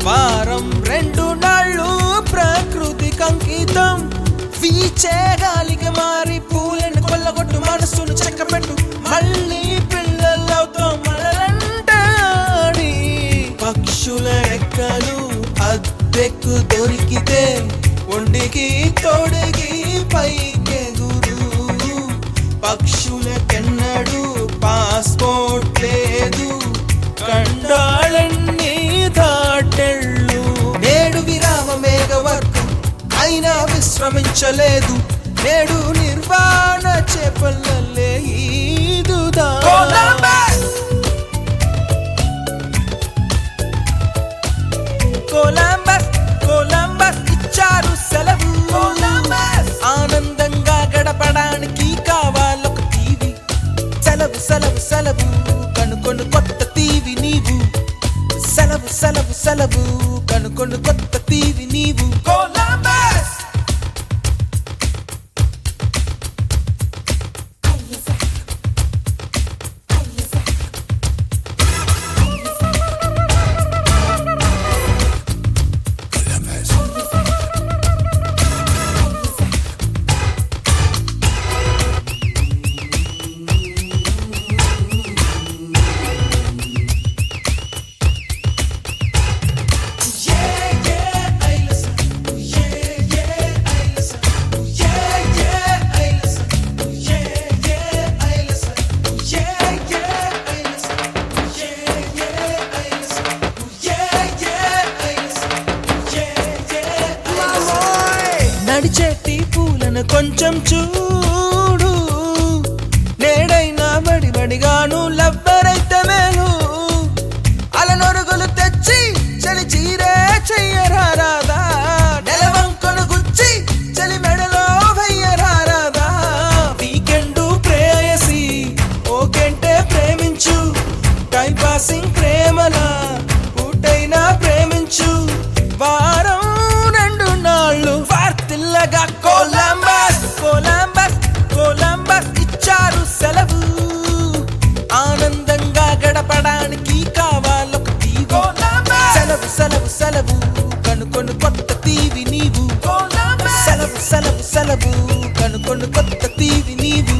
వారం 2 నాళ్ళు ప్రకృతి కంకితం వీచే గాలికి మారి పూలను కొల్లగొట్టు మనసును చెక్కపెట్టు మళ్ళీ పిల్లలతో మలలంటాడి పక్షుల రెక్కలు అద్దెకు దొరికితే ఒండికి తోడిగి పైకెగురు పక్షులకెన్నడు పాస్పోర్ట్ లేదు కండాళన్ని దాటెళ్ళు నేడు విరామ మేఘవర్గం అయినా విశ్రమించలేదు నేడు నిర్వాణ చేపల్లే ఈదుదా కొలంబస్ ఇచ్చారు సెలవు ఆనందంగా గడపడానికి కావాలొక తీవి సెలవు సెలవు సెలవు కనుకొను కొత్త తీవి నీవు సెలవు సెలవు సెలవు కనుకొను కొత్త తీవి నీవు కొలంబస్ నడిచేటి పూలను కొంచెం చూడు నేడైనా బడిబడిగాను లవ్వరైతే మేలు అలనొరుగులు తెచ్చి చలి చీరే చెయ్యరాదా నెలవంకొను గుచ్చి చలి మెడలో వెయ్యరాదా వీకెండు ప్రేయసి ఓకెంటే ప్రేమించు టైం పాసింగ్ ప్రేమలా పూటైనా ప్రేమించు వారం 2 నాళ్ళు వార్తిల్లగా కొలంబస్ ఇచ్చారు సెలవు ఆనందంగా గడపడానికి కావాలొక తీవి సెలవు సెలవు సెలవు కనుకొను కొత్త తీవి నీవు సెలవు సెలవు సెలవు కనుకొను కొత్త తీవి నీవు